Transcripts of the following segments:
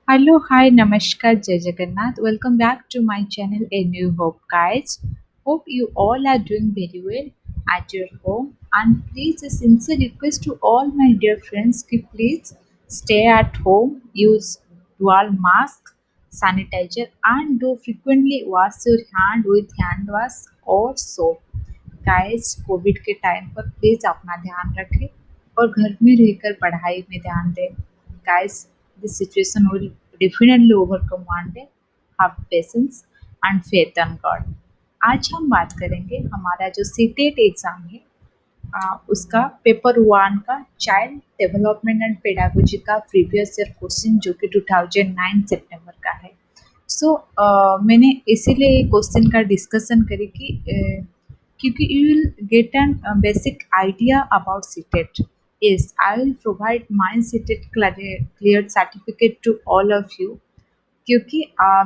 Hello, hi, Namaskar, Jai Jagannath. Welcome back to my channel, A New Hope, guys. Hope you all are doing very well at your home. And please, a sincere request to all my dear friends, ki please stay at home, use dual mask, sanitizer, and do frequently wash your hand with hand wash or soap. Guys Covid के time पर please अपना ध्यान रखें और घर में रहकर पढ़ाई में ध्यान दें। Guys this situation will definitely overcome one day. Have patience and faith in God. आज हम बात करेंगे हमारा जो सीटेट एग्ज़ाम है उसका पेपर वन का चाइल्ड डेवलपमेंट एंड पेडागोजी का प्रीवियस ईयर क्वेश्चन जो कि 2009 सितंबर का है। मैंने इसीलिए ये क्वेश्चन का डिस्कशन करी कि क्योंकि you will get an basic idea about CTET. Yes, I will provide my CTET clear certificate to all of you क्योंकि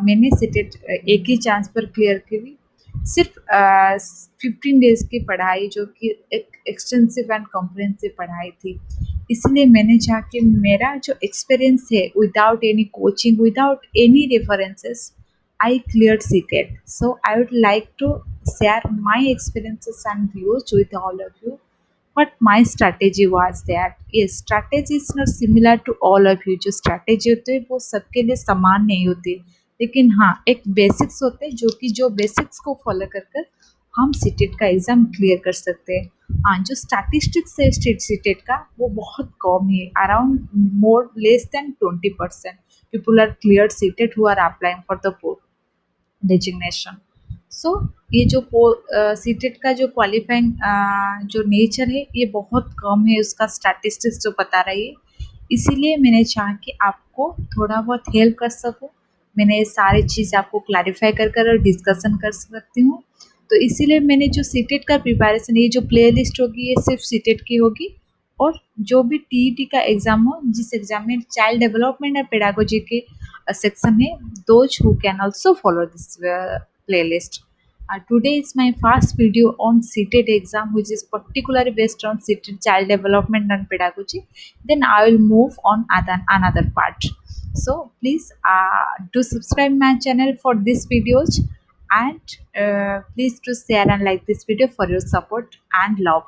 मैंने सीटेट एक ही चांस पर क्लियर करी। सिर्फ 15 डेज की पढ़ाई जो कि एक एक्सटेंसिव एंड कॉम्प्रिहेंसिव पढ़ाई थी, इसलिए मैंने चाहा कि मेरा जो एक्सपीरियंस है without any coaching without any references I cleared CTET. So I would like to share my experiences and views with all of you. What my strategy was that yes, strategy is not similar to all of you. जो strategy होते हैं वो सबके लिए समान नहीं होती, लेकिन हाँ एक बेसिक्स होते हैं जो कि जो बेसिक्स को फॉलो कर कर हम सीटेट का एग्ज़ाम क्लियर कर सकते हैं। हाँ, जो स्टैटिस्टिक्स है स्टेट सीटेट का वो बहुत कम है, around more less than 20% people are clear CTET who are applying for the post designation. So ये जो सीटेट का जो क्वालिफाइंग जो नेचर है ये बहुत कम है, उसका स्टैटिस्टिक्स जो बता रही है, इसीलिए मैंने चाहा कि आपको थोड़ा बहुत हेल्प कर सकूं। मैंने ये सारी चीज़ आपको क्लैरिफाई कर कर और डिस्कशन कर सकती हूँ। तो इसीलिए मैंने जो सीटेट का प्रिपरेशन, ये जो प्ले लिस्ट होगी ये सिर्फ सीटेट की होगी, और जो भी टीईटी का एग्ज़ाम हो जिस एग्ज़ाम में चाइल्ड डेवलपमेंट और पेडागोजी के section है, those who can also follow this playlist. Today is my first video on CTET exam, which is particularly based on CTET child development and pedagogy. Then I will move on another part. So please do subscribe my channel for these videos, and please do share and like this video for your support and love.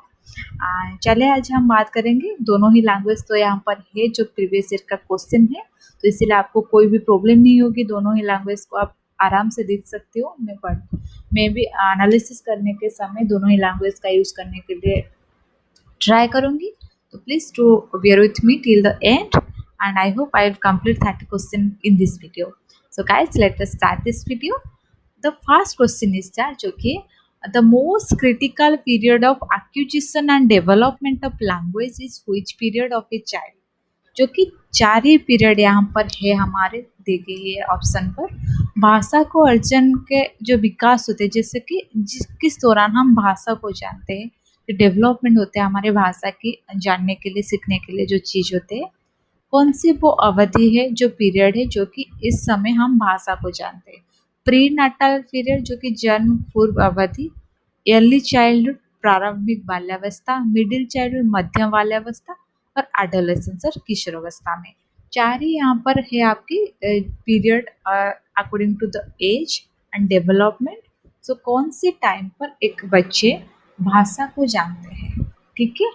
चले आज हम बात करेंगे दोनों ही language तो यहाँ पर है जो प्रीवियस ईयर का क्वेश्चन है, तो इसीलिए आपको कोई भी प्रॉब्लम नहीं होगी, दोनों ही लैंग्वेज को आप आराम से देख सकते हो। मैं भी एनालिसिस करने के समय दोनों ही लैंग्वेज का यूज़ करने के लिए ट्राई करूँगी। तो please to bear with me till the end, and I hope I will complete 30 question in this video. So guys, let us start this video. The first question is that जो कि the most critical period of acquisition and development of language is which period of a child? जो कि चार ही period यहाँ पर है हमारे दी गई है ऑप्शन पर। भाषा को अर्जन के जो विकास होते हैं, जैसे कि किस दौरान हम भाषा को जानते हैं, डेवलपमेंट होते हैं हमारे भाषा की जानने के लिए सीखने के लिए जो चीज़ होते हैं, कौन सी वो अवधि है जो पीरियड है जो कि इस समय हम भाषा को जानते हैं? प्री नाटल पीरियड जो कि जन्म पूर्व अवधि, अर्ली चाइल्डहुड प्रारंभिक बाल्यावस्था, मिडिल चाइल्डहुड मध्यम बाल्यावस्था, और एडोलेसेंस और किशोरावस्था में। चार ही यहाँ पर है आपकी period according to the age and development. So कौन से टाइम पर एक बच्चे भाषा को जानते हैं? ठीक है,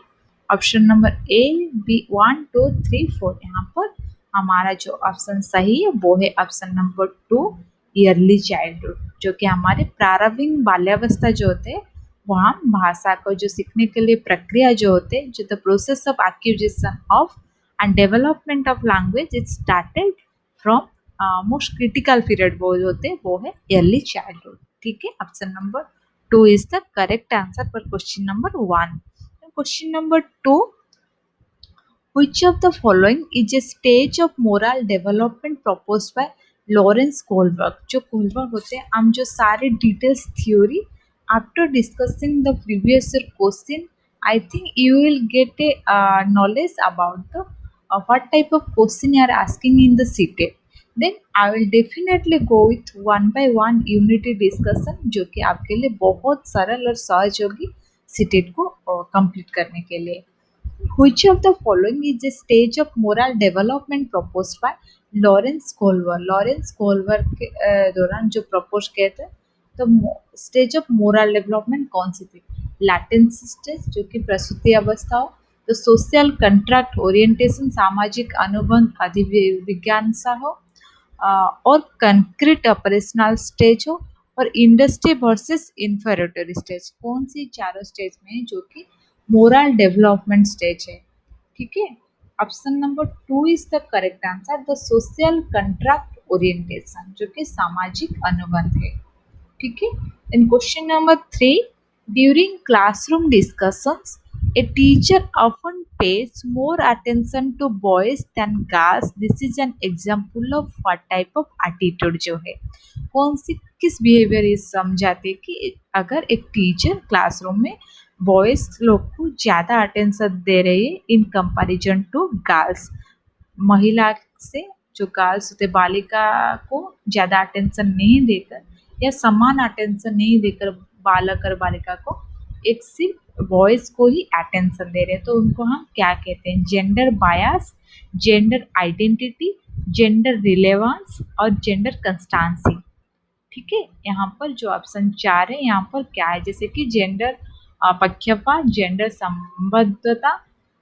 ऑप्शन नंबर ए बी 1 2 3 4, यहाँ पर हमारा जो ऑप्शन सही है वो है ऑप्शन नंबर 2, ईयरली चाइल्डहुड, जो कि हमारे प्रारंभिक बाल्यावस्था जो होते हैं वो हम भाषा को जो सीखने के लिए प्रक्रिया जो होते हैं, जो the process of acquisition of and development of language it started from most critical period वो जो होते हैं वो है ईयरली चाइल्डहुड। ठीक है, option number 2 is the correct answer for question number 1। Question number 2, which of the following is a stage of moral development proposed by Lawrence Kohlberg? जो Kohlberg होते हैं, हम जो सारे details theory after discussing the previous question, I think you will gate A knowledge about the what type of question you are asking in the CTET. Then I will definitely go with one by one unity discussion जो कि आपके लिए बहुत सरल और सहज होगी CTET को कंप्लीट करने के लिए। Which of the following is a stage of moral development proposed by Lawrence कोलवर के दौरान जो प्रपोज किए थे, तो स्टेज ऑफ मोरल डेवलपमेंट कौन सी थी? लैटेंसी स्टेज जो कि प्रसूति अवस्था हो, तो सोशल कंट्रैक्ट ओरिएंटेशन सामाजिक अनुबंध अधिविज्ञान सा हो, और कंक्रीट ऑपरेशनल स्टेज हो, और इंडस्ट्री वर्सेस इंफ्रारेटरी स्टेज। कौन सी चारों स्टेज में है जो कि मोरल डेवलपमेंट स्टेज है? ठीक है। Option number 2 is the correct answer, the social contract orientation जो कि सामाजिक अनुबंध है। ठीक है। Then question number 3, during classroom discussions a teacher often pays more attention to boys than girls. This is an example of what type of attitude जो है? कौन सी किस बिहेवियर ये समझाते हैं कि अगर एक टीचर क्लासरूम में बॉयज लोग को ज़्यादा अटेंशन दे रही है इन कंपैरिजन टू गर्ल्स, महिला से जो गर्ल्स होते बालिका को ज़्यादा अटेंशन नहीं देकर या समान अटेंशन नहीं देकर बालक और बालिका को एक सिर्फ बॉयज को ही अटेंशन दे रहे हैं, तो उनको हम क्या कहते हैं? Gender bias, gender identity, gender relevance और जेंडर कंस्टांसी। ठीक है। यहाँ पर जो ऑप्शन 4 है यहाँ पर क्या है? जैसे कि जेंडर पक्षपात, जेंडर संबद्धता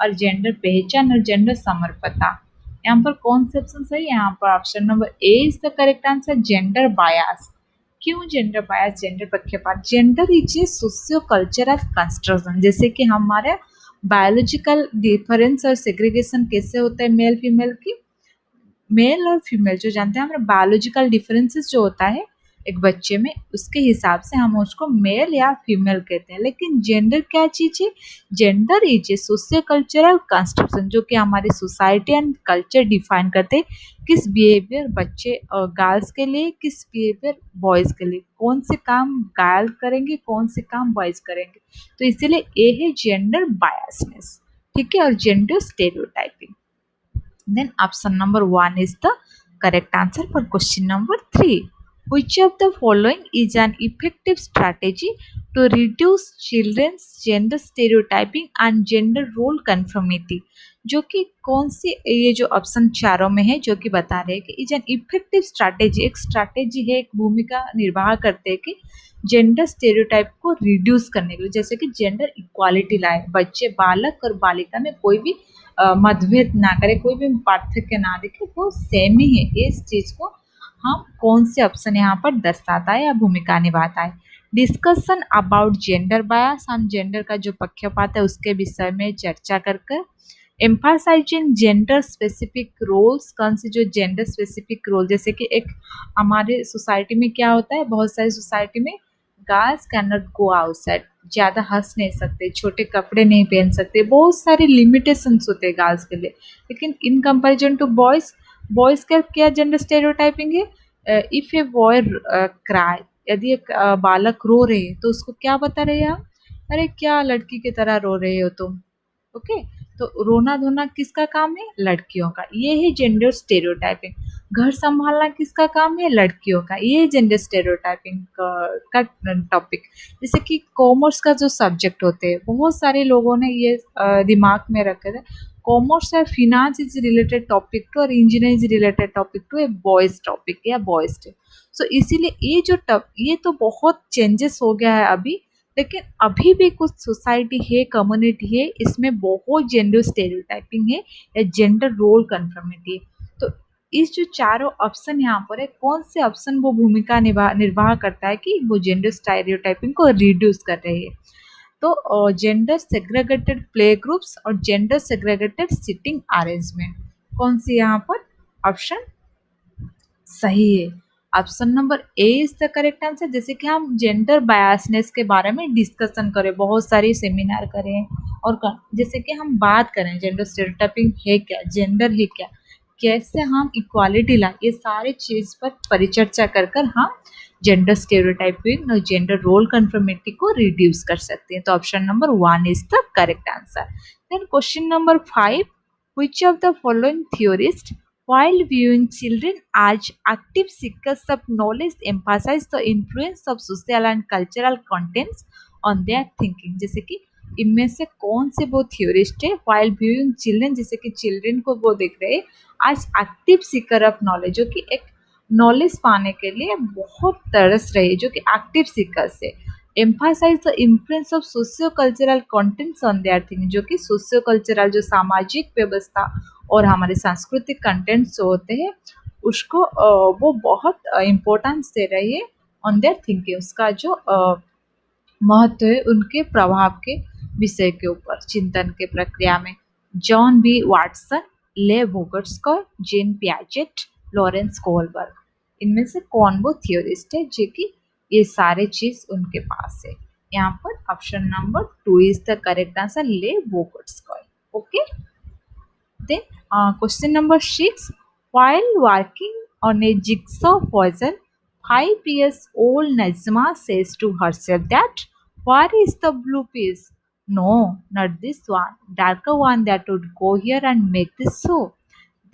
और जेंडर पहचान और जेंडर समर्पता। यहाँ पर कौन सा ऑप्शन सही है? यहाँ पर option number A is the correct answer, gender bias. क्यों जेंडर बायस, जेंडर पक्षपात? Gender is a socio cultural construction, जैसे कि हमारे बायोलॉजिकल डिफरेंस और सेग्रीगेशन कैसे होता है मेल फीमेल की, मेल और फीमेल जो जानते हैं हमारे बायोलॉजिकल डिफरेंसेस जो होता है एक बच्चे में, उसके हिसाब से हम उसको मेल या फीमेल कहते हैं। लेकिन जेंडर क्या चीज़ है? Gender is a socio cultural construction जो कि हमारी सोसाइटी एंड कल्चर डिफाइन करते हैं किस बिहेवियर बच्चे और गर्ल्स के लिए, किस बिहेवियर बॉयज़ के लिए, कौन से काम गर्ल करेंगे, कौन से काम बॉयज़ करेंगे। तो इसीलिए ए है जेंडर बायसनेस। ठीक है। और gender stereotyping. Then option number 1 is the correct answer for question number 3. Which of the following is an effective strategy to reduce children's gender stereotyping and gender role conformity? जो कि कौन सी ये जो option चारों में है जो कि बता रहे हैं कि इज एन इफेक्टिव स्ट्रैटेजी, एक स्ट्रैटेजी है, एक भूमिका निर्वाह करते हैं कि जेंडर स्टेरियोटाइप को रिड्यूस करने के लिए, जैसे कि जेंडर इक्वालिटी लाए, बच्चे बालक और बालिका में कोई भी मतभेद ना करे, कोई भी पार्थक्य ना दिखे, वो सेम ही है। इस चीज़ को हम कौन से ऑप्शन यहाँ पर दर्शाता है या भूमिका निभाता है? डिस्कशन अबाउट जेंडर बायस, हम जेंडर का जो पक्षपात है उसके विषय में चर्चा कर कर। एम्फासाइजिंग जेंडर स्पेसिफिक रोल्स, कौन से जो जेंडर स्पेसिफिक रोल, जैसे कि एक हमारे सोसाइटी में क्या होता है, बहुत सारी सोसाइटी में girls can not go outside, ज़्यादा हंस नहीं सकते, छोटे कपड़े नहीं पहन सकते, बहुत सारे लिमिटेशंस होते हैं गर्ल्स के लिए। लेकिन in comparison to boys, boys का क्या जेंडर स्टेरियोटाइपिंग है? इफ़ ए बॉय क्राई, यदि एक बालक रो रहे हैं तो उसको क्या बता रहे हैं हम? अरे क्या लड़की की तरह रो रहे हो तुम। ओके। तो रोना धोना किसका काम है? लड़कियों का। ये है जेंडर स्टेरियोटाइपिंग। घर संभालना किसका काम है? लड़कियों का। ये जेंडर स्टेरियोटाइपिंग का टॉपिक। जैसे कि कॉमर्स का जो सब्जेक्ट होते हैं, बहुत सारे लोगों ने ये दिमाग में रखे थे, कॉमर्स और finance is related topic to और engineering is related topic to a boys topic या बॉयज डे। सो इसीलिए ये जो ये तो बहुत चेंजेस हो गया है अभी, लेकिन अभी भी कुछ सोसाइटी है, कम्युनिटी है, इसमें बहुत जेंडर स्टेरियोटाइपिंग है या जेंडर रोल कन्फर्मिटी है। तो इस जो चारों ऑप्शन यहाँ पर है, कौन से ऑप्शन वो भूमिका निर्वाह करता है कि वो जेंडर स्टेरियोटाइपिंग को रिड्यूस कर रही है? तो जेंडर सेग्रेगेटेड प्ले ग्रुप्स और जेंडर सेग्रेगेटेड सिटिंग अरेंजमेंट। कौन सी यहाँ पर ऑप्शन सही है? Option number A is the correct answer. जैसे कि हम जेंडर बायसनेस के बारे में डिस्कशन करें, बहुत सारी सेमिनार करें और जैसे कि हम बात करें जेंडर स्टेरियोटाइपिंग है क्या, जेंडर है क्या, कैसे हम इक्वालिटी लाए, ये सारी चीज़ पर परिचर्चा कर कर हम जेंडर स्टेरियोटाइपिंग और जेंडर रोल कन्फर्मिटी को रिड्यूस कर सकते हैं। तो option number 1 is the correct answer. Then question number 5, which of the following theorists, while viewing children as active seekers of knowledge, emphasize the influence of social and cultural contents on their thinking? जैसे कि इनमें से कौन से वो theorist है while viewing children, जैसे कि चिल्ड्रन को वो देख रहे हैं आज एक्टिव सीकर ऑफ नॉलेज, जो कि एक नॉलेज पाने के लिए बहुत तरस रही है, जो कि एक्टिव सीकर से emphasise the influence of socio cultural contents on their thing, जो कि सोशियो कल्चरल जो सामाजिक व्यवस्था और हमारे सांस्कृतिक कंटेंट्स जो होते हैं उसको वो बहुत इम्पोर्टेंस दे रही है ऑन देयर थिंकिंग, उसका जो महत्व है उनके प्रभाव के विषय के ऊपर चिंतन के प्रक्रिया में। जॉन बी वाटसन, ले वोगट्स्कर, जेन पियाजेट, लॉरेंस कोहलबर्ग, इनमें से कौन वो थियोरिस्ट है जो कि ये सारे चीज उनके पास है? यहाँ पर option number 2 is the correct answer, Lev Vygotsky. Okay, then question number 6. While working on a jigsaw puzzle, 5 years old Najma says to herself that, where is the blue piece? No, not this one. Darker one that would go here and make this so.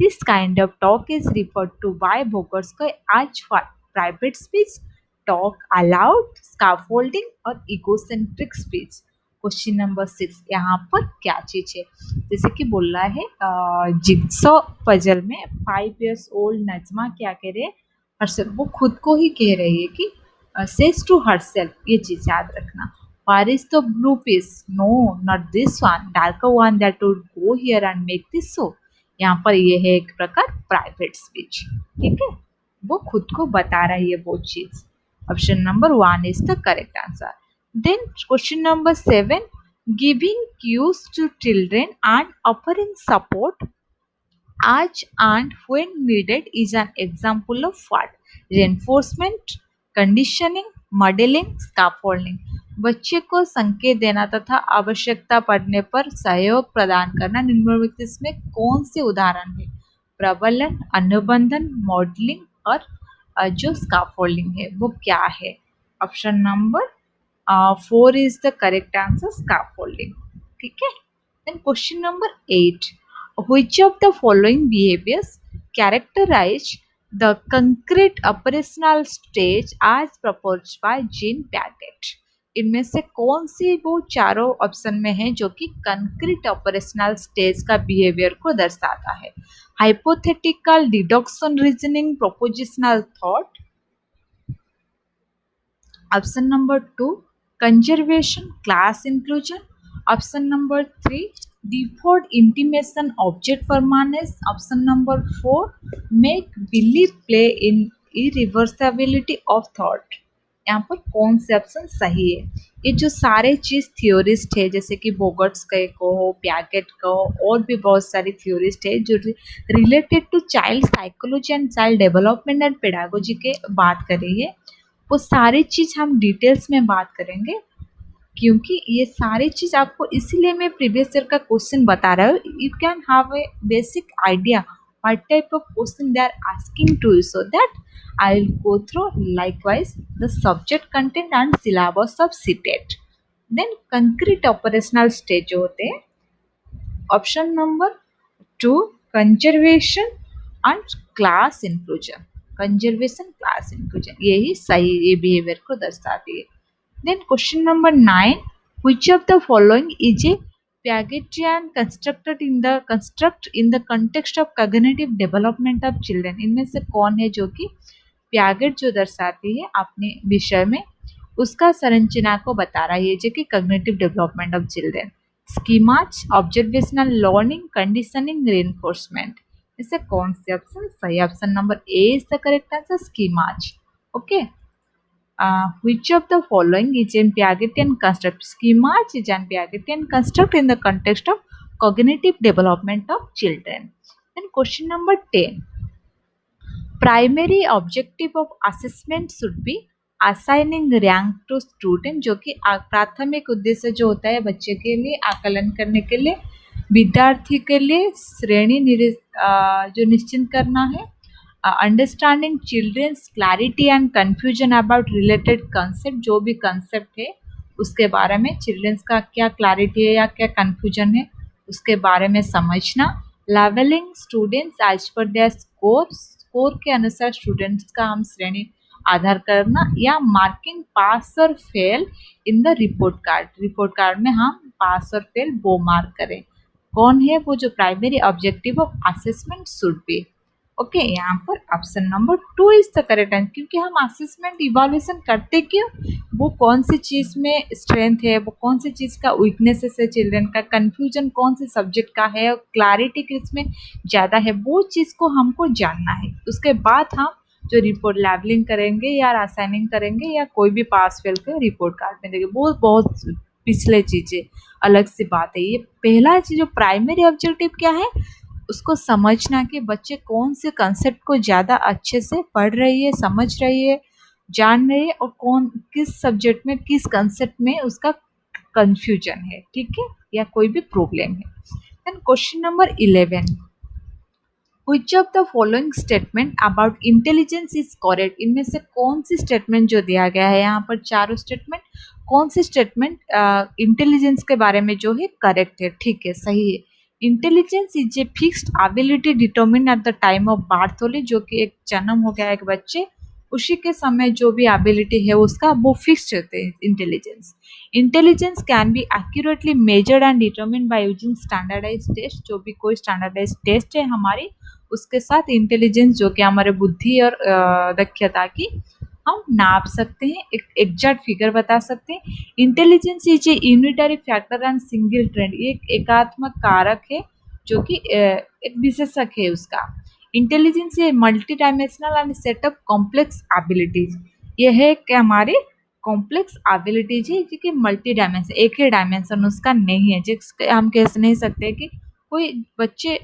This kind of talk is referred to by Bogarskoy as what? Private speech, talk aloud, scaffolding और egocentric speech. Question number 6, यहाँ पर क्या चीज है? जैसे कि बोल रहा है जिग्सॉ पजल में 5 years old नजमा क्या कह रहे हैं? हर्षल, वो खुद को ही कह रही है कि सेज टू हर्सेल्फ, ये चीज याद रखना। Where is the blue piece? No, not this one. Darker one that would go here and make this so. यहाँ पर ये है एक प्रकार प्राइवेट स्पीच, ठीक है, वो खुद को बता रही है वो चीज। Option number 1 is the correct answer. Then question number 7, giving cues to children and offering support as and when needed is an example of what? Reinforcement, conditioning, modeling, scaffolding. बच्चे को संकेत देना तथा आवश्यकता पड़ने पर सहयोग प्रदान करना निम्नलिखित में कौन से उदाहरण है? प्रबलन, अनुबंधन, मॉडलिंग और जो स्काफोल्डिंग है वो क्या है? Option number 4 is the correct answer, scaffolding, ठीक है। Then question number 8, which of the following behaviors characterize the concrete operational stage as proposed by Jean Piaget? इनमें से कौन सी वो चारों ऑप्शन में है जो कि कंक्रीट ऑपरेशनल स्टेज का बिहेवियर को दर्शाता है? Hypothetical, deduction reasoning, prepositional thought. Option number 2, conservation, class inclusion. Option number 3, default intimation, object permanence. Option number 4, make believe play in irreversibility of thought. यहाँ पर कौन से ऑप्शन सही है? ये जो सारे चीज थियोरिस्ट है जैसे कि बोगट्स को हो, प्यागेट को हो, और भी बहुत सारी थियोरिस्ट है जो related to child psychology and child development and pedagogy के बात कर रही है, वो सारी चीज़ हम डिटेल्स में बात करेंगे, क्योंकि ये सारी चीज़ आपको इसीलिए मैं प्रीवियस ईयर का क्वेश्चन बता रहा हूँ, you can have a basic idea what type of question they are asking to you, so that I will go through likewise the subject content and syllabus of CTET. Then concrete operational stage जो होते हैं, option number 2, conservation and class inclusion. Conservation, class inclusion, यही सही ये behaviour को दर्शाती है। Then question number 9, which of the following is a Piagetian construct in the context of cognitive development of children? इनमें से कौन है जो कि प्यागेट जो दर्शाती है अपने विषय में उसका संरचना को बता रहा है, जो कि cognitive development of children. Schemas, observational learning, conditioning, reinforcement, इससे कौन से ऑप्शन सही? Option number A is the correct answer, schemas. Okay, which of the following is an Piagetian construct? Schemata is an Piagetian construct in the context of cognitive development of children. Then question number 10. Primary objective of assessment should be assigning rank to student, जो कि प्राथमिक उद्देश्य जो होता है बच्चे के लिए आकलन करने के लिए, विद्यार्थी के लिए श्रेणी जो निश्चित करना है। Understanding children's clarity and confusion about related concept, जो भी कंसेप्ट है उसके बारे में चिल्ड्रंस का क्या क्लैरिटी है या क्या कंफ्यूजन है उसके बारे में समझना। Levelling students as per their score के अनुसार स्टूडेंट्स का हम श्रेणी आधार करना, या मार्किंग पास और fail in the report card, report card में हम पास और फेल वो मार्क करें। कौन है वो जो primary objective of assessment should be. Okay, यहाँ पर option number 2 is the correct answer, क्योंकि हम असेसमेंट इवैल्यूएशन करते क्यों, वो कौन सी चीज में स्ट्रेंथ है, वो कौन सी चीज का वीकनेसेस है, चिल्ड्रन का कंफ्यूजन कौन से सब्जेक्ट का है और क्लैरिटी किसमें ज्यादा है, वो चीज को हमको जानना है। उसके बाद हम जो रिपोर्ट लेवलिंग करेंगे या असाइनिंग करेंगे या कोई भी पास फेल के रिपोर्ट कार्ड में देंगे, वो बहुत पिछले चीजें अलग सी बात है। ये पहला चीज जो प्राइमरी ऑब्जेक्टिव क्या है, उसको समझना कि बच्चे कौन से कंसेप्ट को ज़्यादा अच्छे से पढ़ रही है, समझ रही है, जान रही है, और कौन किस सब्जेक्ट में किस कंसेप्ट में उसका कंफ्यूजन है, ठीक है, या कोई भी प्रॉब्लम है। Then question number 11, which of the following statement about intelligence is correct, इनमें से कौन सी स्टेटमेंट जो दिया गया है यहाँ पर चारों स्टेटमेंट, कौन सी स्टेटमेंट इंटेलिजेंस के बारे में जो है करेक्ट है, ठीक है, सही है। Intelligence is a fixed ability determine at the time of birth only, जो कि एक जन्म हो गया एक बच्चे उसी के समय जो भी एबिलिटी है उसका वो फिक्स्ड होते हैं intelligence. Intelligence can be accurately measured and determine by using standardise test, जो भी कोई स्टैंडर्डाइज टेस्ट है हमारी, उसके साथ इंटेलिजेंस जो कि हमारे बुद्धि और दक्षता की हम नाप सकते हैं, एक एग्जैक्ट फिगर बता सकते हैं। Intelligence is a unitary factor and single trend, ये एक एकात्मक कारक है जो कि एक विशेषक है उसका। इंटेलिजेंस ये multi dimensional and setup complex abilities, ये है कि हमारे कॉम्प्लेक्स एबिलिटीज है जो कि मल्टी डायमेंशन, एक ही डायमेंशन उसका नहीं है, जिसके हम कह नहीं सकते कि कोई बच्चे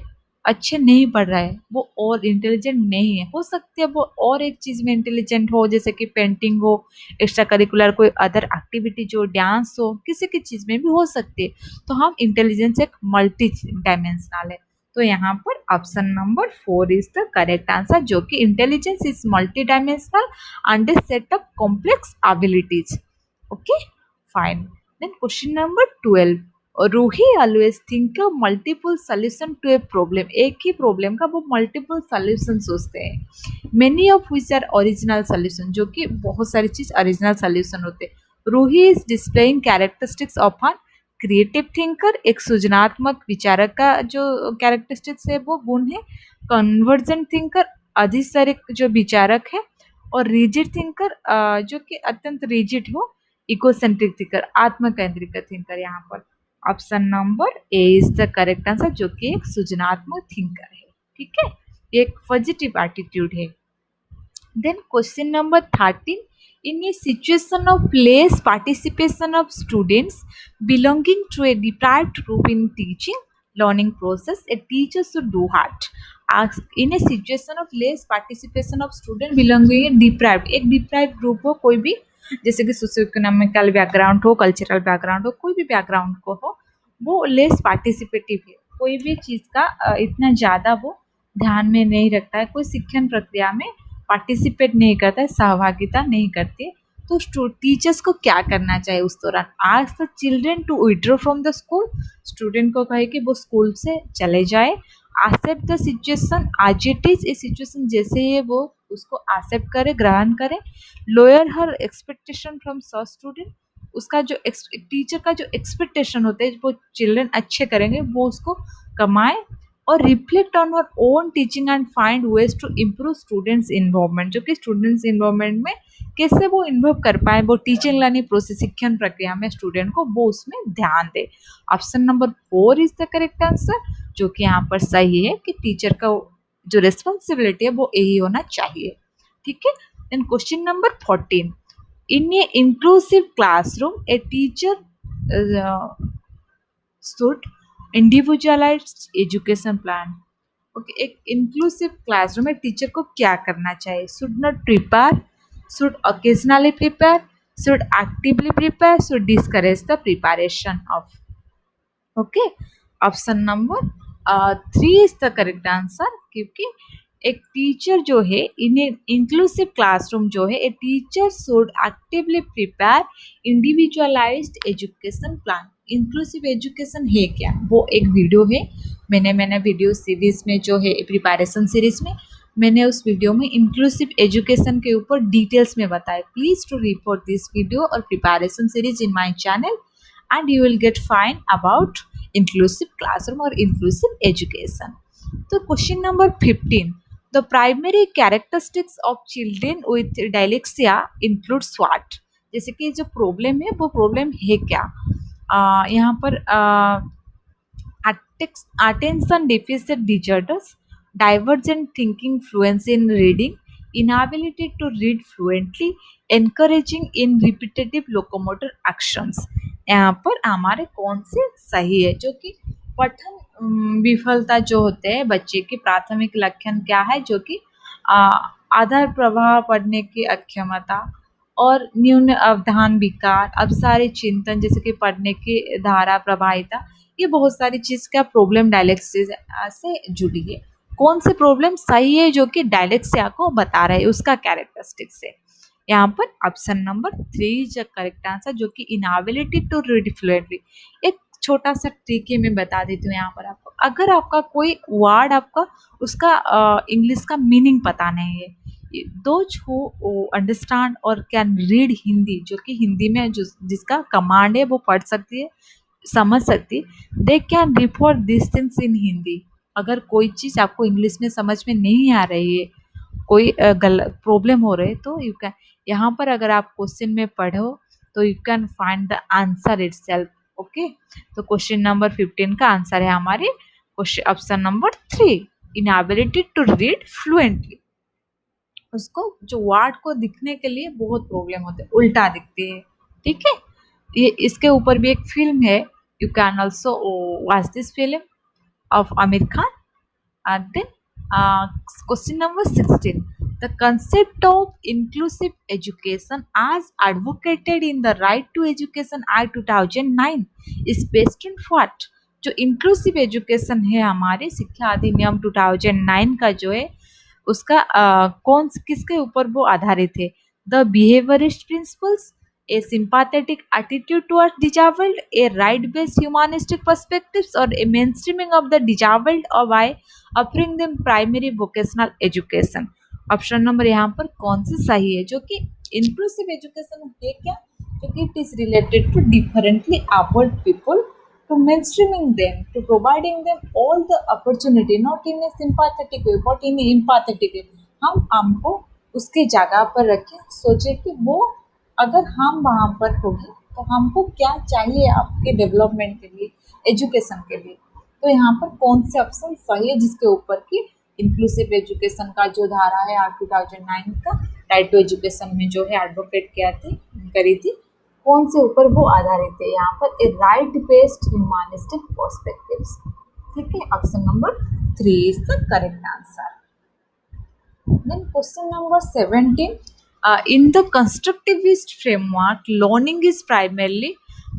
अच्छे नहीं पढ़ रहा है वो और इंटेलिजेंट नहीं है, हो सकती है वो और एक चीज़ में इंटेलिजेंट हो, जैसे कि पेंटिंग हो, एक्स्ट्रा करिकुलर कोई अदर एक्टिविटी जो डांस हो, किसी की चीज़ में भी हो सकती है। तो हम इंटेलिजेंस एक मल्टी डायमेंशनल है। तो यहाँ पर option number 4 is the correct answer, जो कि intelligence is multi dimensional and a set of complex abilities. Okay, fine. Then question number 12. Ruhi always think multiple solution to a problem, एक ही problem का वो मल्टीपल सोल्यूशन सोचते हैं। Many of which are original solution, जो कि बहुत सारी चीज ओरिजिनल सोल्यूशन होते हैं। Ruhi is displaying characteristics of an creative thinker, एक सृजनात्मक विचारक का जो कैरेक्टरिस्टिक्स है वो गुण है। कन्वर्जेंट थिंकर, अधिसरिक जो विचारक है। और रिजिड थिंकर, जो कि अत्यंत रिजिड हो। Ecocentric thinker, आत्मकेंद्रिक thinker. यहाँ पर option number A is the correct answer, जो कि एक सृजनात्मक थिंकर है, ठीक है, एक पॉजिटिव एटीट्यूड है। Then question number 13. In a situation of less participation of students belonging to a deprived group in teaching learning process, a teacher should do what? Ask, in a situation of less participation of student belonging a deprived, एक deprived group हो कोई भी, जैसे कि socio economical background हो, cultural background हो, कोई भी बैकग्राउंड को हो, वो लेस पार्टिसिपेटिव है, कोई भी चीज़ का इतना ज़्यादा वो ध्यान में नहीं रखता है, कोई शिक्षण प्रक्रिया में पार्टिसिपेट नहीं करता है, सहभागिता नहीं करती है। तो टीचर्स को क्या करना चाहिए उस दौरान? Ask the children to withdraw from the school, student को कहे कि वो स्कूल से चले जाए। Accept the situation as it is, ये सिचुएशन जैसे ही है वो उसको एक्सेप्ट करे, ग्रहण करे। Lower her expectation from such student, उसका जो टीचर का जो एक्सपेक्टेशन होते हैं वो चिल्ड्रन अच्छे करेंगे वो उसको कमाए। और reflect on our own teaching and find ways to improve students involvement, जो कि स्टूडेंट्स इन्वॉल्वमेंट में कैसे वो इन्वॉल्व कर पाए, वो टीचिंग लर्निंग प्रोसेस शिक्षण प्रक्रिया में स्टूडेंट को वो उसमें ध्यान दे। Option number 4 is the correct answer, जो कि यहाँ पर सही है कि टीचर का जो रिस्पॉन्सिबिलिटी है वो यही होना चाहिए, ठीक है। Then question number 14. In a inclusive classroom a teacher should individualized education plan. Okay, एक इंक्लूसिव क्लासरूम में टीचर को क्या करना चाहिए? Should not prepare, should occasionally prepare, should actively prepare, should discourage the preparation of. Okay, option number 3 is the correct answer, क्योंकि एक teacher जो है इन इंक्लूसिव क्लासरूम जो है a teacher should actively prepare individualised education plan. Inclusive education है क्या, वो एक वीडियो है, मैंने वीडियो सीरीज में जो है प्रिपरेशन सीरीज में मैंने उस वीडियो में इंक्लूसिव एजुकेशन के ऊपर डिटेल्स में बताया। Please to report this video और preparation series in my channel and you will get fine about inclusive classroom or inclusive education. So question number 15, the primary characteristics of children with dyslexia includes what? जैसे कि जो problem है वो problem है क्या? यहाँ पर attention deficit disorders, divergent thinking, fluency in reading, inability to read fluently, encouraging in repetitive locomotor actions. यहाँ पर हमारे कौन से सही है? जो कि पठन विफलता जो होते हैं बच्चे के प्राथमिक लक्षण क्या है? जो कि आ, आधार प्रभाव पढ़ने की अक्षमता और न्यून अवधान विकार, अब सारे चिंतन जैसे कि पढ़ने की धारा प्रभाविता, ये बहुत सारी चीज का प्रॉब्लम डायलेक्सिया से जुड़ी है। कौन से प्रॉब्लम सही है जो कि डायलेक्सिया को बता रहे हैं उसका कैरेक्टरिस्टिक से? यहाँ पर option number 3 is correct answer, जो कि इनएबिलिटी टू रीड फ्लुएंटली। एक छोटा सा ट्रिक है, मैं बता देती हूँ यहाँ पर आपको। अगर आपका कोई वर्ड आपका उसका इंग्लिश का मीनिंग पता नहीं है, दोज हु अंडरस्टैंड और कैन रीड हिंदी, जो कि हिंदी में जो जिसका कमांड है वो पढ़ सकती है, समझ सकती, they can report this things in Hindi. अगर कोई चीज़ आपको इंग्लिश में समझ में नहीं आ रही है, कोई गलत प्रॉब्लम हो रही है, तो यू कैन, यहाँ पर अगर आप क्वेश्चन में पढ़ो तो you can find the answer itself. Okay, तो क्वेश्चन नंबर 15 का आंसर है हमारे question option number 3, inability to read fluently. उसको जो वर्ड को दिखने के लिए बहुत प्रॉब्लम होते हैं, उल्टा दिखती है। ठीक है, ये इसके ऊपर भी एक फिल्म है, you can also watch this film of Aamir Khan. And then question number 16, the concept of inclusive education as advocated in the Right to Education Act 2009 is based on what? जो इंक्लूसिव एजुकेशन है हमारे शिक्षा अधिनियम 2009 का जो है उसका कौन किसके ऊपर वो आधारित है? The behaviourist principles, a sympathetic attitude towards disabled, a right-based humanistic perspectives, or a mainstreaming of the disabled or by offering them primary vocational education. Option number यहाँ पर कौन सा सही है? जो कि इंक्लूसिव एजुकेशन है क्या? जो कि it is related to differently abled people, to mainstreaming them, to providing them all the opportunity, not in a sympathetic way but in a empathetic way. हम हमको उसके जगह पर रखें, सोचे कि वो अगर हम वहाँ पर होंगे तो हमको क्या चाहिए आपके डेवलपमेंट के लिए, एजुकेशन के लिए। तो यहाँ पर कौन से ऑप्शन सही है जिसके ऊपर की इंक्लूसिव एजुकेशन का जो धारा है आर 2009 का राइट टू एजुकेशन में जो है एडवोकेट किया थी करी थी, कौन से ऊपर वो आधारित है? यहाँ पर ए राइट बेस्ड ह्यूमनिस्टिक पर्सपेक्टिव्स। ठीक है, option number 3 is the correct answer. Then question number 17. In the constructivist framework, learning is primarily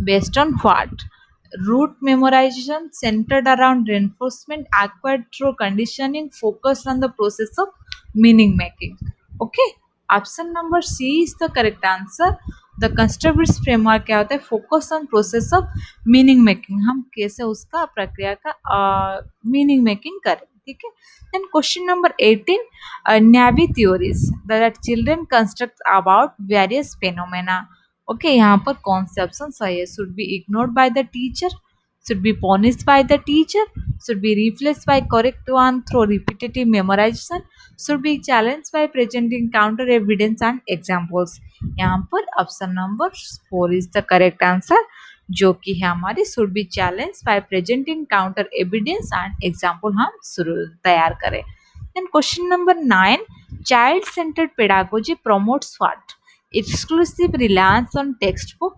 based on what? Root memorization centered around reinforcement acquired through conditioning focused on the process of meaning making. Okay, option number C is the correct answer. The constructivist framework क्या होता है? Focus on process of meaning making, हम कैसे उसका प्रक्रिया का meaning making करें। ठीक है, then question number 18, naive theories that children construct about various phenomena. Okay, यहाँ पर कौन से ऑप्शन सही है? Should be ignored by the teacher, should be punished by the teacher, should be replaced by correct one through repetitive memorization, should be challenged by presenting counter evidence and examples. यहाँ पर option number 4 is the correct answer, जो कि है हमारी should be challenge by presenting counter evidence and example हम शुरू तैयार करें। Then question number 9, child centred pedagogy promotes what? Exclusive reliance on text book,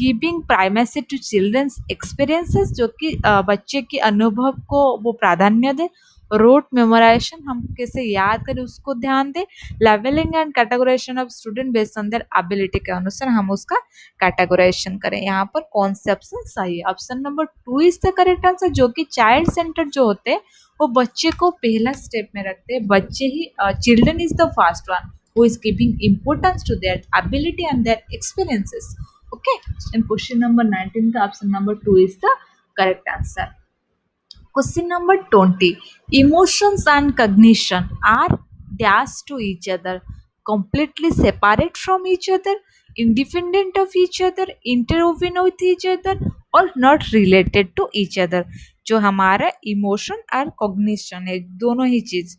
giving primacy to children's experiences, जो कि बच्चे के अनुभव को वो प्राधान्य दे, रोट मेमोराइजेशन, हम कैसे याद करें उसको ध्यान दे, levelling and categorisation of student based on their ability के अनुसार हम उसका कैटेगराइजेशन करें। यहाँ पर कौन से ऑप्शन सही है? Option number 2 is the correct answer, जो कि चाइल्ड सेंटर जो होते हैं वो बच्चे को पहला स्टेप में रखते हैं, बच्चे ही, children is the first one who is giving importance to their ability and their experiences. Okay, and question number 19 का option number 2 is the correct answer. Question number 20, emotions and cognition are dash to each other, completely separate from each other, independent of each other, interwoven with each other, or not related to each other. जो हमारा emotion और cognition है, दोनों ही चीज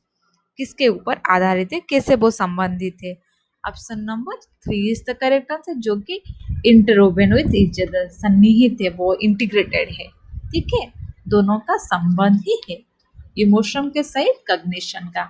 किसके ऊपर आधारित है, कैसे वो संबंधित है. Option number 3 is the correct answer, जो कि इंटरवोवन विथ ईच अदर, सन्निहित है, वो इंटीग्रेटेड है. ठीक है, दोनों का संबंध ही है इमोशन के सहित कॉग्निशन का.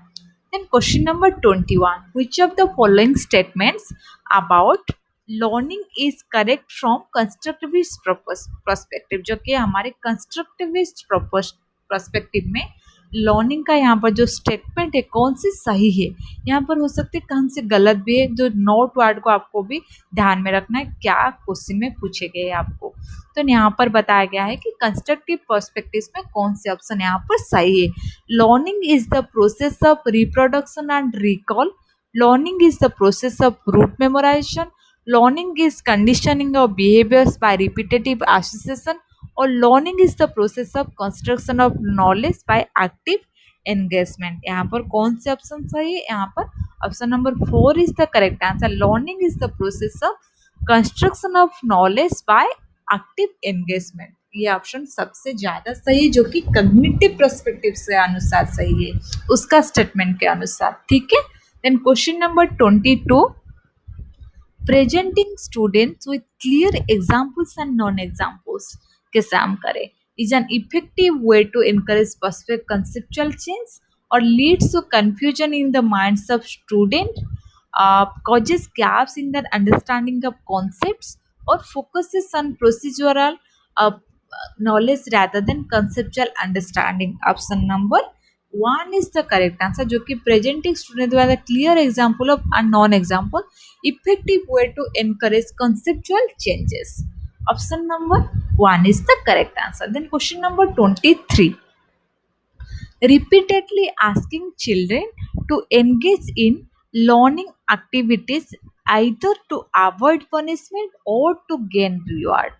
Then question number 21, which of the following statements about learning is correct from constructivist perspective, जो कि हमारे कंस्ट्रक्टिविस्ट पर्सपेक्टिव में लर्निंग का यहाँ पर जो स्टेटमेंट है कौन सी सही है. यहाँ पर हो सकते हैं कौन से गलत भी है, जो नोट वर्ड को आपको भी ध्यान में रखना है, क्या क्वेश्चन में पूछे गए आपको. तो यहाँ पर बताया गया है कि कंस्ट्रक्टिव पर्सपेक्टिव में कौन से ऑप्शन यहाँ पर सही है. Learning is the process of reproduction and recall, learning is the process of rote memorisation, learning is conditioning of behaviours by repetitive association, और learning is the process of construction of knowledge by active engagement. यहाँ पर कौन से option सही है, यहाँ पर option number 4 is the correct answer. Learning is the process of construction of knowledge by active engagement. ये ऑप्शन सबसे ज्यादा सही है, जो कि कॉग्निटिव पर्सपेक्टिव से अनुसार सही है, उसका स्टेटमेंट के अनुसार. ठीक है. Then question number 22, presenting students with clear examples and non examples कैसे हम करें, is an effective way to encourage perspective conceptual change or leads to confusion in the minds of student, causes gaps in their understanding of concepts, or focuses on procedural uh, knowledge rather than conceptual understanding. Option number 1 is the correct answer, जो कि presenting student द्वारा clear example of a non example effective way to encourage conceptual changes. Option number 1 is the correct answer. Then question number 23, repeatedly asking children to engage in learning activities either to avoid punishment or to gain reward.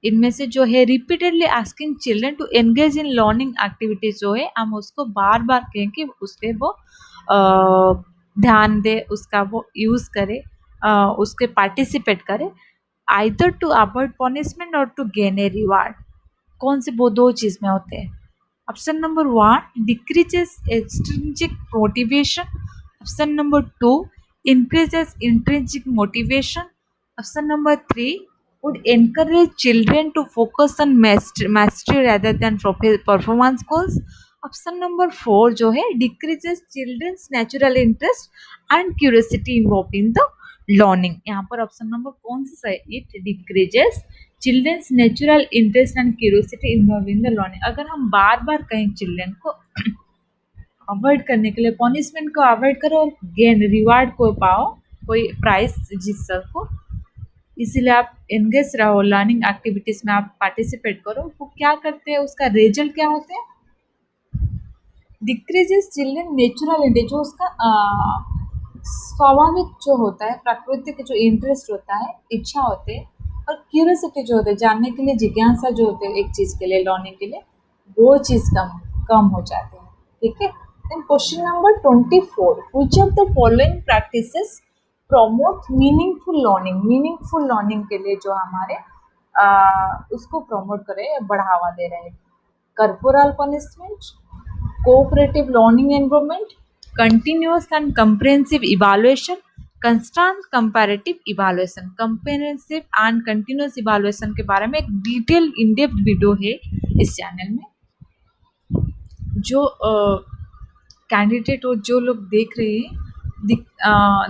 इनमें से जो है repeatedly asking children to engage in learning activities, जो है हम उसको बार बार कहें कि उसके वो ध्यान दे, उसका वो यूज करे, उसके पार्टिसिपेट करे, आइदर टू अवॉइड पनिशमेंट और टू गेन ए रिवार्ड. कौन से वो दो चीज में होते हैं. Option number 1 decreases extrinsic motivation, option number 2 increases intrinsic motivation, option number 3 would encourage children to focus on mastery rather than performance goals, option number 4 जो है decreases children's natural interest and curiosity involved in the learning. यहाँ पर option number कौन सा है, it decreases children's natural interest and curiosity involve in the learning. अगर हम बार बार कहें चिल्ड्रन को अवॉइड करने के लिए, पनिशमेंट को अवॉइड करो और गेन रिवार्ड को पाओ, कोई प्राइज जीत सको, इसीलिए आप एंगेज रहो लर्निंग एक्टिविटीज में, आप पार्टिसिपेट करो, वो क्या करते हैं, उसका रिजल्ट क्या होते हैं, डिक्रीजेस चिल्ड्रन नेचुरल इंटरेस्ट, जो उसका स्वाभाविक जो होता है, प्राकृतिक जो इंटरेस्ट होता है, इच्छा होते हैं, और क्यूरियोसिटी जो होते हैं, जानने के लिए जिज्ञासा जो होते हैं एक चीज़ के लिए, लर्निंग के लिए, वो चीज़ कम हो जाते हैं. ठीक है. Then question number 24, which of the following practices promote meaningful learning. Meaningful learning के लिए जो हमारे उसको प्रमोट करे, बढ़ावा दे रहे हैं. corporal punishment, cooperative learning environment, continuous and comprehensive evaluation, constant comparative evaluation. comprehensive and continuous evaluation के बारे में एक डिटेल इन डेप्थ वीडियो है इस चैनल में, जो कैंडिडेट और जो लोग देख रहे हैं,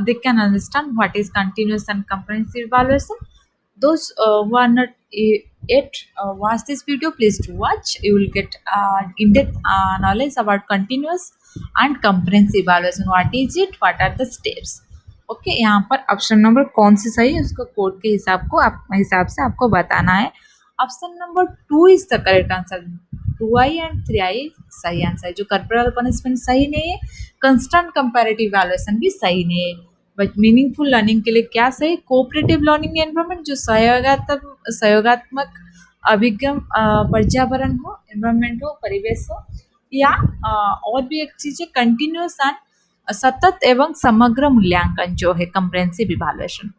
they can understand what is continuous and comprehensive evaluation. Those who are not yet watch this video, please do watch. You will get in-depth knowledge about continuous and comprehensive evaluation. What is it? What are the steps? Okay. यहाँ पर option number कौन सी सही है, उसको code के हिसाब से आपको बताना है. Option number 2 is the correct answer. 2i and 3i सही आंसर है. जो कर्पोरल पनिशमेंट सही नहीं है, कंस्टेंट कंपैरेटिव इवैल्यूएशन भी सही नहीं है. बट मीनिंगफुल लर्निंग के लिए क्या सही, कोऑपरेटिव लर्निंग एनवायरनमेंट, जो सहयोगात्मक अभिगम पर्यावरण हो, एनवायरनमेंट हो, परिवेश हो, या और भी एक चीज़ है कंटिन्यूस एंड सतत एवं समग्र मूल्यांकन जो है, comprehensive evaluation.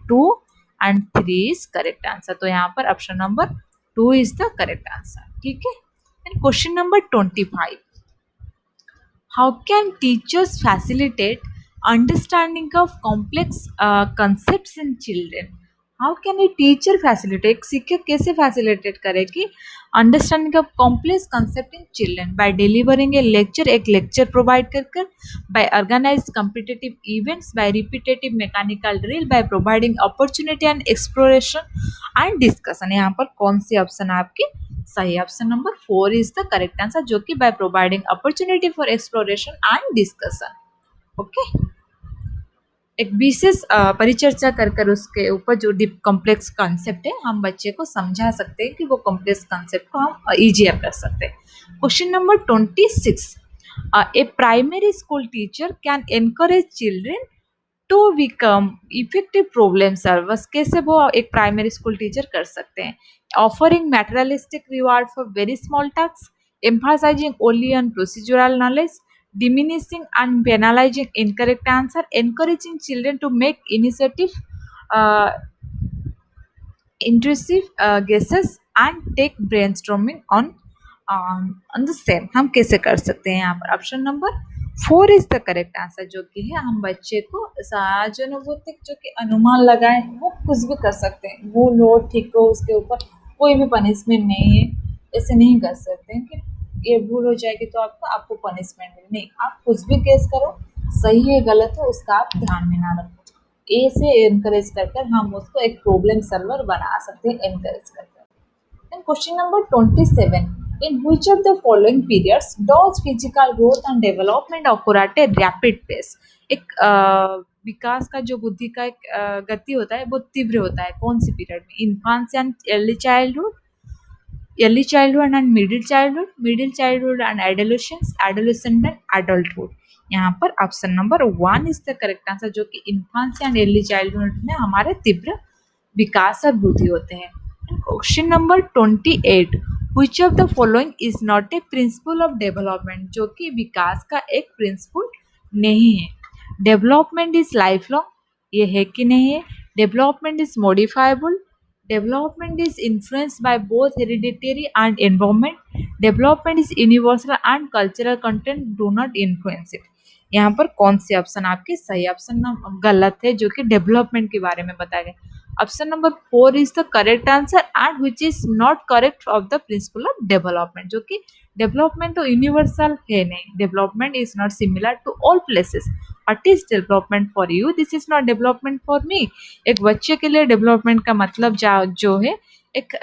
2 and 3 is correct answer. तो यहाँ पर option number 2 is the correct answer. ठीक है. And question number 25. How can teachers facilitate understanding of complex concepts in children? How can a teacher facilitate, एक शिक्षक कैसे facilitate करेगी understanding of complex concept in children? By delivering a lecture, एक lecture provide कर by organized competitive events, by repetitive mechanical drill, by providing opportunity and exploration and discussion. यहाँ पर कौन C option है आपकी सही? Option number 4 is the correct answer, जो कि by providing opportunity for exploration and discussion. Okay. एक विशेष परिचर्चा कर उसके ऊपर जो डीप कॉम्प्लेक्स कॉन्सेप्ट है हम बच्चे को समझा सकते हैं कि वो कॉम्प्लेक्स कॉन्सेप्ट को हम इजियर कर सकते हैं. Question number 26. A primary school teacher can encourage children to become effective problem solvers. कैसे वो एक प्राइमरी स्कूल टीचर कर सकते हैं? Offering materialistic reward for very small task, emphasizing only on procedural knowledge, diminishing and penalizing incorrect answer, encouraging children to make initiative, uh, intrusive guesses and take brainstorming on the same. हम कैसे कर सकते हैं? यहाँ पर option number 4 is the correct answer, जो कि है हम बच्चे को सहानुभूति जो कि अनुमान लगाए वो कुछ भी कर सकते हैं. वो लो ठीक हो, उसके ऊपर कोई भी पनिशमेंट नहीं है. ऐसे नहीं कर सकते हैं कि ये भूल हो जाएगी तो आपको पनिशमेंट मिले. नहीं, आप कुछ भी केस करो, सही है गलत है उसका आप ध्यान में ना रखो. ए से एनकरेज कर हम उसको एक प्रॉब्लम सॉल्वर बना सकते हैं एनकरेज कर. And question number 27. In which of the following periods does physical growth and development occur at a rapid pace? एक विकास का जो बुद्धि का एक गति होता है वो तीव्र होता है. कौन सी पीरियड में? इन्फांसी and early childhood and middle childhood and adolescent and adulthood. यहाँ पर option number 1 is the correct answer, जो कि इन्फांसी एंड अर्ली चाइल्डहुड में हमारे तीव्र विकास और बुद्धि होते हैं. Question number 28. Which of the following is not a principal of development? जो कि विकास का एक प्रिंसिपल नहीं है. डेवलपमेंट इज लाइफ लॉन्ग, ये है कि नहीं है? Development is modifiable, development is influenced by both hereditary and environment, development is universal and cultural content do not influence it. यहाँ पर कौन सी ऑप्शन आपकी सही? ऑप्शन गलत है, जो कि डेवलपमेंट के बारे में बताया गया. Option number 4 is the correct answer and which is not correct of the principle of development, जो कि डेवलपमेंट तो यूनिवर्सल है नहीं. Development is not similar to all places. What is development for you, this is not development for me. एक बच्चे के लिए development का मतलब जो है एक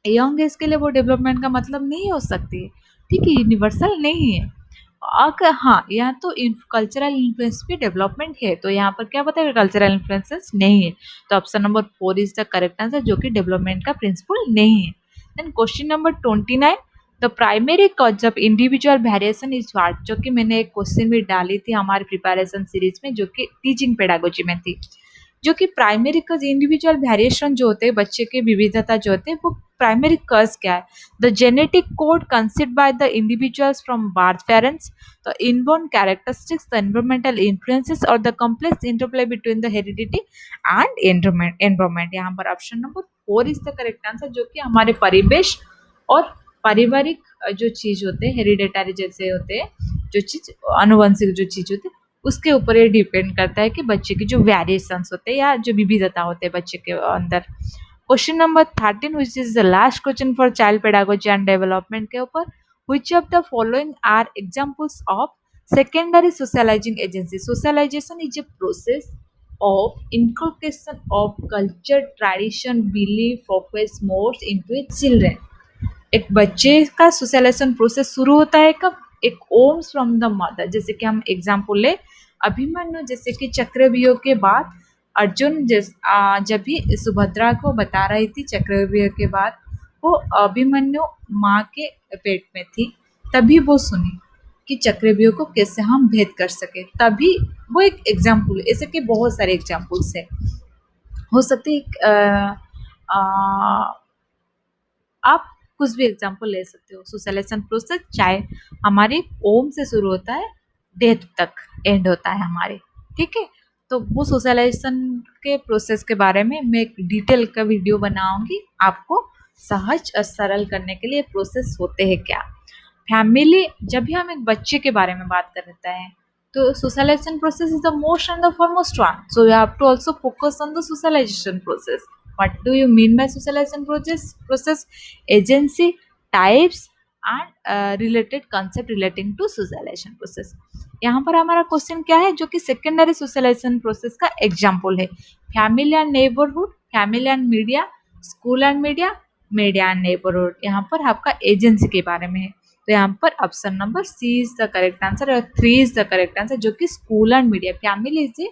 यंग एज के लिए वो डेवलपमेंट का मतलब नहीं हो सकती है. ठीक है, यूनिवर्सल नहीं है. अगर हाँ, यहाँ तो कल्चरल इन्फ्लुएंस भी डेवलपमेंट है, तो यहाँ पर क्या बताएगा? कल्चरल इन्फ्लुएंसेस नहीं है. तो option number 4 is the correct answer, जो कि डेवलपमेंट का प्रिंसिपल नहीं है. Then question number 29. The primary cause of individual variation is what? जो कि मैंने एक क्वेश्चन भी डाली थी हमारी प्रिपरेशन सीरीज में, जो कि टीचिंग पेडागोजी में थी. जो कि प्राइमरी कज इंडिविजुअल वेरिएशन जो होते हैं, बच्चे के विविधता जो होते हैं, वो प्राइमरी कज क्या है? The genetic code conceived by the individuals from birth parents, the inborn characteristics, the environmental influences और the complex interplay between the heredity and environment. यहाँ पर option number 4 is the correct answer, जो कि हमारे परिवेश और पारिवारिक जो चीज होते हैं, हेरिडेटरी जैसे होते हैं, जो चीज आनुवंशिक जो चीज होती है, उसके ऊपर ये डिपेंड करता है कि बच्चे की जो वेरिएशंस होते हैं या जो विविधता होते हैं बच्चे के अंदर. Question number 13 which is the last question for child pedagogy and development के ऊपर. Which of the following are examples of secondary socialising agency? Socialisation is a process of inculcation of culture, tradition, belief, profess modes into a children. एक बच्चे का socialisation process शुरू होता है कब? एक ओम्स फ्रॉम द मदर. जैसे कि हम एग्जाम्पल ले अभिमन्यु, जैसे कि चक्रव्यूह के बाद अर्जुन जब भी सुभद्रा को बता रही थी चक्रव्यूह के बाद, वो अभिमन्यु माँ के पेट में थी, तभी वो सुनी कि चक्रव्यूह को कैसे हम भेद कर सके. तभी वो एक एग्जाम्पल, ऐसे कि बहुत सारे एग्जाम्पल्स है हो सकते. आप कुछ भी एग्जाम्पल ले सकते हो. सोशलाइजेशन प्रोसेस चाहे हमारे ओम से शुरू होता है, डेथ तक एंड होता है हमारे. ठीक है, तो वो सोशलाइजेशन के प्रोसेस के बारे में मैं एक डिटेल का वीडियो बनाऊंगी आपको सहज और सरल करने के लिए प्रोसेस होते हैं क्या। फैमिली, जब भी हम एक बच्चे के बारे में बात करते हैं तो socialization process is the most and the foremost one, so you have to also focus on the socialization process. What do you mean by socialization process? Agency, types and related concept relating to socialization process. यहाँ पर हमारा question क्या है, जो कि secondary socialisation process का example है। Family and neighbourhood, family and media, school and media, media and neighbourhood. यहाँ पर आपका एजेंसी के बारे में है, तो यहाँ पर option number C is the correct answer और 3 इज द करेक्ट आंसर, जो कि school and media. Family is a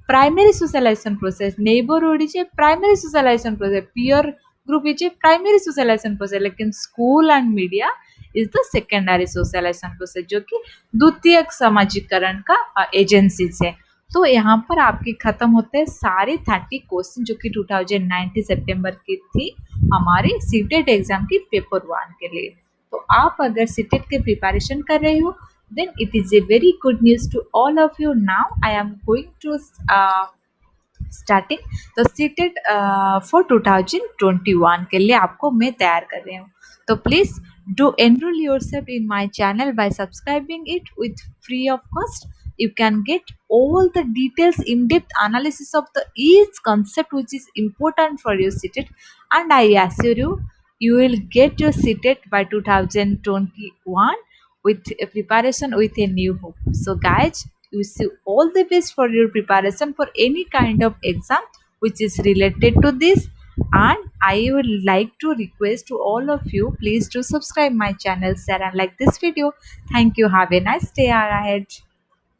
primary socialization process, neighborhood is a primary socialization process, peer group is a primary socialization process, लेकिन school and media is the secondary socialization process, जो कि द्वितीयक सामाजिकरण का agencies है। तो यहाँ पर आपके खत्म होते हैं सारे 30 क्वेश्चन, जो कि 2019 सितंबर की थी हमारी सीटेट एग्जाम की पेपर 1 के लिए। तो आप अगर सीटेट के प्रिपरेशन कर रहे हो, then it is a very good news to all of you. Now I am going to starting तो सीटेट फॉर 2021 के लिए आपको मैं तैयार कर रही हूँ। तो please do enrol yourself in my channel by subscribing it with free of cost. You can get all the details, in-depth analysis of the each concept which is important for your CTET, and I assure you, you will get your CTET by 2021 with a preparation with a new hope. So guys, wish you all the best for your preparation for any kind of exam which is related to this. And I would like to request to all of you, please do subscribe my channel, share and like this video. Thank you. Have a nice day ahead.